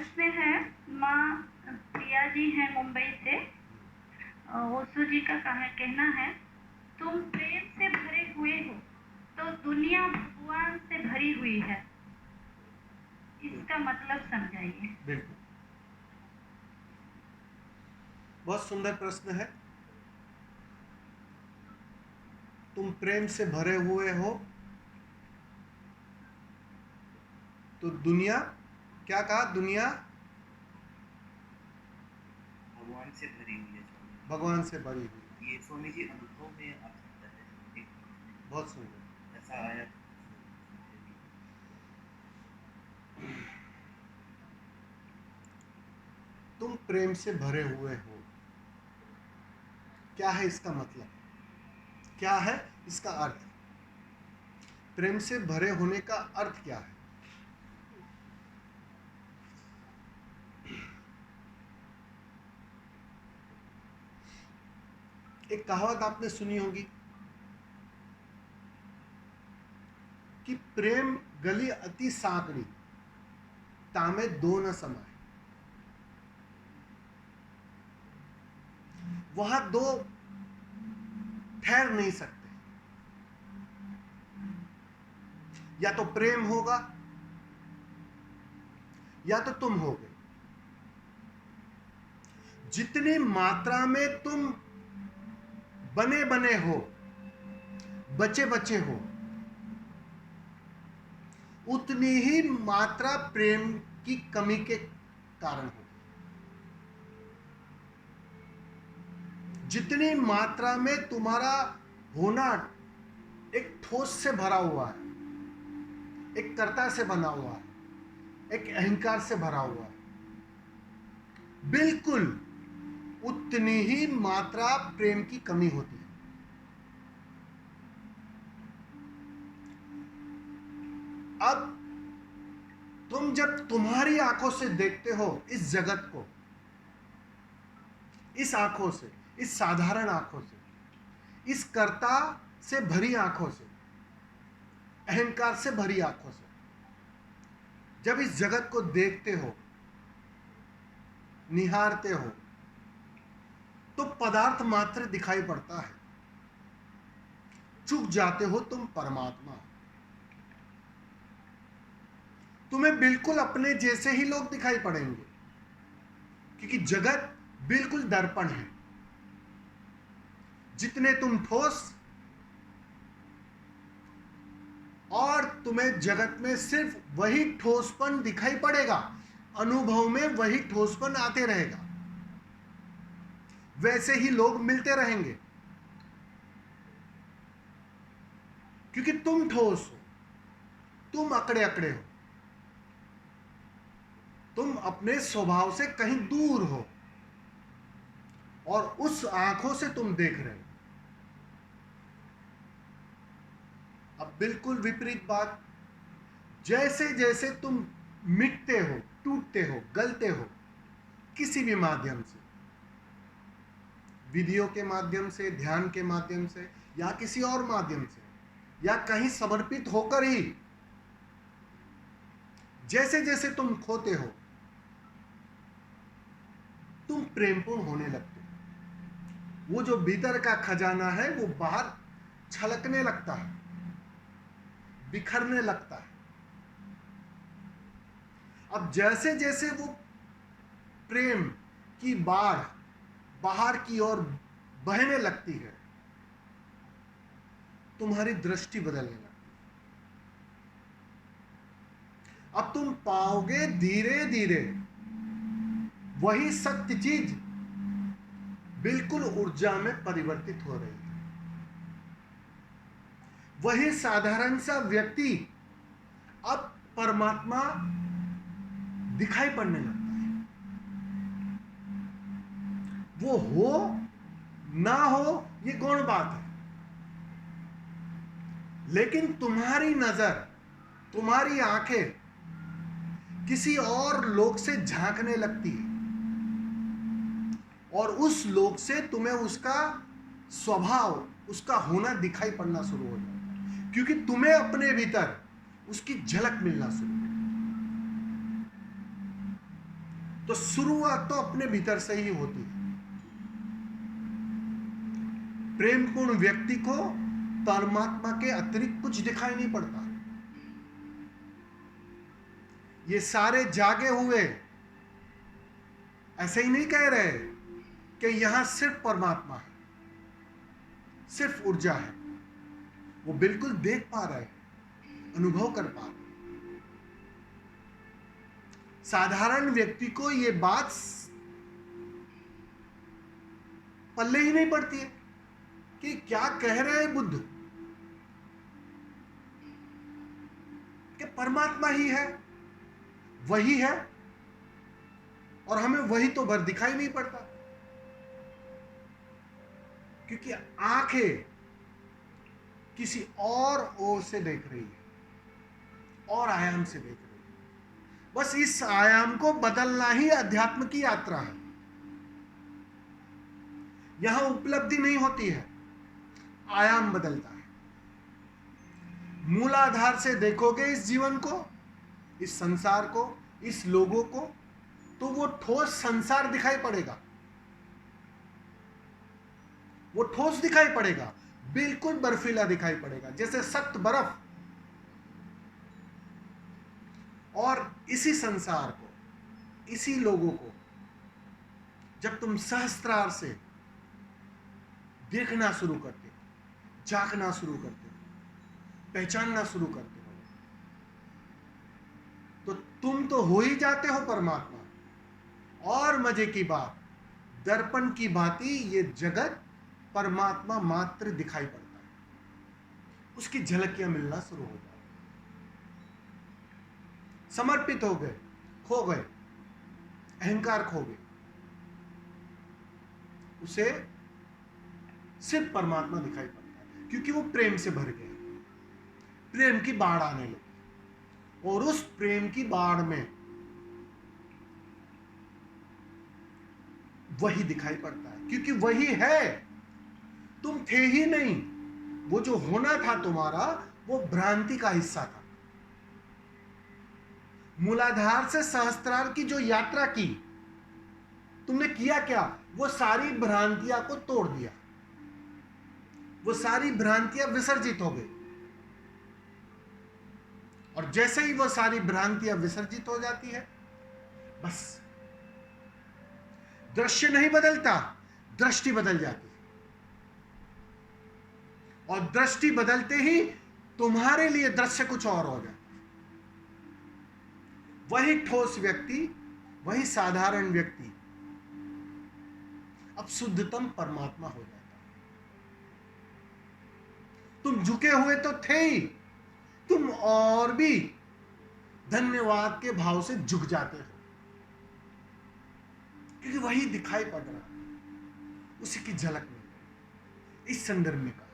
प्रश्न है, माँ प्रिया जी हैं मुंबई से। ओशो जी का कहना है, तुम प्रेम से भरे हुए हो तो दुनिया भगवान से भरी हुई है। इसका मतलब समझाइए। बिल्कुल, बहुत सुंदर प्रश्न है। तुम प्रेम से भरे हुए हो तो दुनिया, क्या कहा? दुनिया भगवान से भरी हुई है स्वामी। भगवान से भरी हुई। ये स्वामी जी अनुभव में आ सकता है, बहुत सुंदर, ऐसा आया। तुम प्रेम से भरे हुए हो, क्या है इसका मतलब? क्या है इसका अर्थ? प्रेम से भरे होने का अर्थ क्या है? एक कहावत आपने सुनी होगी कि प्रेम गली अति सांकड़ी, तामे दो न समाये। वहां दो ठहर नहीं सकते। या तो प्रेम होगा या तो तुम होगे। जितनी मात्रा में तुम बने बने हो, बचे बचे हो, उतनी ही मात्रा प्रेम की कमी के कारण होगी। जितनी मात्रा में तुम्हारा होना एक ठोस से भरा हुआ है, एक कर्ता से बना हुआ है, एक अहंकार से भरा हुआ है, बिल्कुल उतनी ही मात्रा प्रेम की कमी होती है। अब तुम जब तुम्हारी आंखों से देखते हो इस जगत को, इस आंखों से, इस साधारण आंखों से, इस कर्ता से भरी आंखों से, अहंकार से भरी आंखों से, जब इस जगत को देखते हो, निहारते हो, तो पदार्थ मात्र दिखाई पड़ता है। चूक जाते हो तुम परमात्मा। तुम्हें बिल्कुल अपने जैसे ही लोग दिखाई पड़ेंगे, क्योंकि जगत बिल्कुल दर्पण है। जितने तुम ठोस, और तुम्हें जगत में सिर्फ वही ठोसपन दिखाई पड़ेगा, अनुभव में वही ठोसपन आते रहेगा, वैसे ही लोग मिलते रहेंगे, क्योंकि तुम ठोस हो, तुम अकड़े अकड़े हो, तुम अपने स्वभाव से कहीं दूर हो, और उस आंखों से तुम देख रहे हो। अब बिल्कुल विपरीत बात, जैसे जैसे तुम मिटते हो, टूटते हो, गलते हो, किसी भी माध्यम से, वीडियो के माध्यम से, ध्यान के माध्यम से, या किसी और माध्यम से, या कहीं समर्पित होकर ही, जैसे जैसे तुम खोते हो, तुम प्रेमपूर्ण होने लगते हो। वो जो भीतर का खजाना है वो बाहर छलकने लगता है, बिखरने लगता है। अब जैसे जैसे वो प्रेम की बाढ़ बाहर की ओर बहने लगती है, तुम्हारी दृष्टि बदलने लगती है। अब तुम पाओगे धीरे धीरे वही सत्य चीज बिल्कुल ऊर्जा में परिवर्तित हो रही है। वही साधारण सा व्यक्ति अब परमात्मा दिखाई पड़ने लगता है। वो हो ना हो ये गौण बात है, लेकिन तुम्हारी नजर, तुम्हारी आंखें किसी और लोक से झांकने लगती है, और उस लोक से तुम्हें उसका स्वभाव, उसका होना दिखाई पड़ना शुरू हो जाता है, क्योंकि तुम्हें अपने भीतर उसकी झलक मिलना शुरू हो। तो शुरुआत तो अपने भीतर से ही होती है। प्रेमपूर्ण व्यक्ति को परमात्मा के अतिरिक्त कुछ दिखाई नहीं पड़ता। ये सारे जागे हुए ऐसे ही नहीं कह रहे कि यहां सिर्फ परमात्मा है, सिर्फ ऊर्जा है। वो बिल्कुल देख पा रहे हैं, अनुभव कर पा रहे हैं। साधारण व्यक्ति को ये बात पल्ले ही नहीं पड़ती है कि क्या कह रहे हैं बुद्ध, कि परमात्मा ही है, वही है, और हमें वही तो भर दिखाई नहीं पड़ता, क्योंकि आंखें किसी और ओर से देख रही है, और आयाम से देख रही है। बस इस आयाम को बदलना ही अध्यात्म की यात्रा है। यहां उपलब्धि नहीं होती है, आयाम बदलता है। मूलाधार से देखोगे इस जीवन को, इस संसार को, इस लोगों को, तो वो ठोस संसार दिखाई पड़ेगा, वो ठोस दिखाई पड़ेगा, बिल्कुल बर्फीला दिखाई पड़ेगा, जैसे सख्त बर्फ। और इसी संसार को, इसी लोगों को जब तुम सहस्त्रार से देखना शुरू करते हो, झांकना शुरू करते हो, पहचानना शुरू करते हो, तो तुम तो हो ही जाते हो परमात्मा। और मजे की बात, दर्पण की भांति ये जगत परमात्मा मात्र दिखाई पड़ता है, उसकी झलकियां मिलना शुरू हो जाती। समर्पित हो गए, खो गए, अहंकार खो गए, उसे सिर्फ परमात्मा दिखाई पड़ता है, क्योंकि वो प्रेम से भर गया, प्रेम की बाढ़ आने लगी, और उस प्रेम की बाढ़ में वही दिखाई पड़ता है, क्योंकि वही है, तुम थे ही नहीं। वो जो होना था तुम्हारा, वो भ्रांति का हिस्सा था। मूलाधार से सहस्त्रार की जो यात्रा की, तुमने किया क्या? वो सारी भ्रांतियां को तोड़ दिया, वो सारी भ्रांतियां विसर्जित हो गई। और जैसे ही वो सारी भ्रांतियां विसर्जित हो जाती है, बस दृश्य नहीं बदलता, दृष्टि बदल जाती है। और दृष्टि बदलते ही तुम्हारे लिए दृश्य कुछ और हो जाता है। वही ठोस व्यक्ति, वही साधारण व्यक्ति अब शुद्धतम परमात्मा हो जाता है। तुम झुके हुए तो थे ही, तुम और भी धन्यवाद के भाव से झुक जाते हो, क्योंकि वही दिखाई पड़ रहा है, उसी की झलक मिल रही। इस संदर्भ में कहा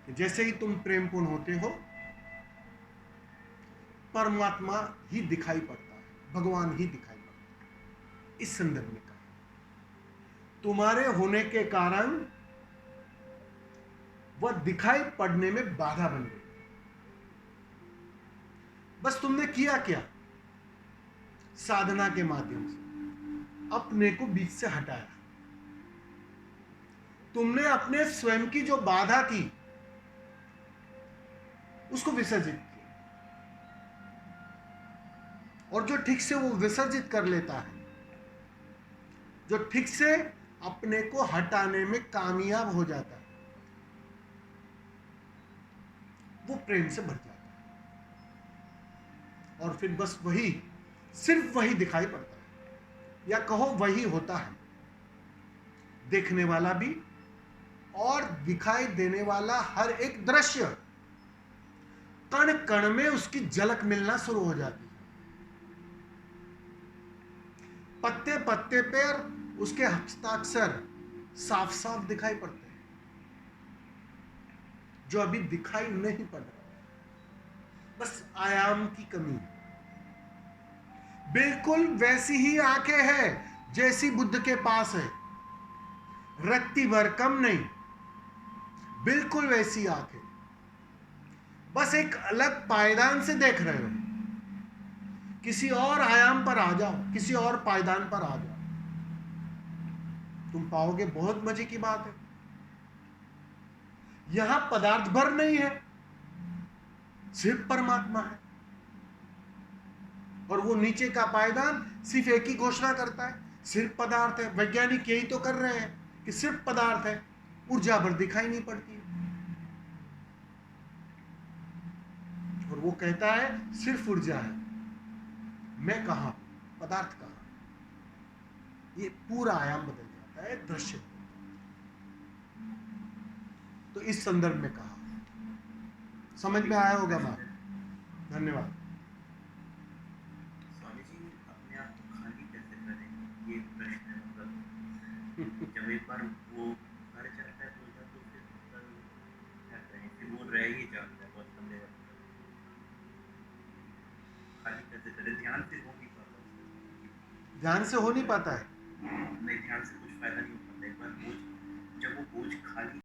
कि जैसे ही तुम प्रेमपूर्ण होते हो, परमात्मा ही दिखाई पड़ता है, भगवान ही दिखाई पड़ता है। इस संदर्भ में कहा तुम्हारे होने के कारण वह दिखाई पड़ने में बाधा बन गई। बस तुमने किया क्या? साधना के माध्यम से अपने को बीच से हटाया। तुमने अपने स्वयं की जो बाधा थी उसको विसर्जित किया, और जो ठीक से वो विसर्जित कर लेता है, जो ठीक से अपने को हटाने में कामयाब हो जाता है, वो प्रेम से भर जाता है। और फिर बस वही, सिर्फ वही दिखाई पड़ता है, या कहो वही होता है। देखने वाला भी और दिखाई देने वाला हर एक दृश्य, कण कण में उसकी झलक मिलना शुरू हो जाती है। पत्ते पत्ते पर उसके हस्ताक्षर साफ साफ दिखाई पड़ते हैं, जो अभी दिखाई नहीं पड़ रहा, बस आयाम की कमी है। बिल्कुल वैसी ही आंखें हैं जैसी बुद्ध के पास है, रत्ती भर कम नहीं, बिल्कुल वैसी आंखें, बस एक अलग पायदान से देख रहे हो किसी और आयाम पर आ जाओ, किसी और पायदान पर आ जाओ, तुम पाओगे बहुत मजे की बात है। यहां पदार्थ भर नहीं है, सिर्फ परमात्मा है। और वो नीचे का पायदान सिर्फ एक ही घोषणा करता है, सिर्फ पदार्थ है। वैज्ञानिक यही तो कर रहे हैं कि सिर्फ पदार्थ है, ऊर्जा भर दिखाई नहीं पड़ती है। और वो कहता है सिर्फ ऊर्जा है, मैं कहां, पदार्थ कहां। ये पूरा आयाम बदल जाता है, दृश्य। तो इस संदर्भ में कहा, समझ में आया होगा बात। धन्यवाद। स्वामी जी, अपने आप को खाली कैसे करें, ये प्रश्न है। मतलब जब एक बार वो घर जाता है तो फिर मतलब क्या करें, फिर वो रह ही जाता है बहुत लंबे वक्त तक। खाली कैसे करें, ध्यान से हो नहीं पाता। ध्यान से हो नहीं पाता है। नहीं, ध्यान से कुछ फायदा नहीं हो पाता। एक बार बोझ, जब वो बोझ खाली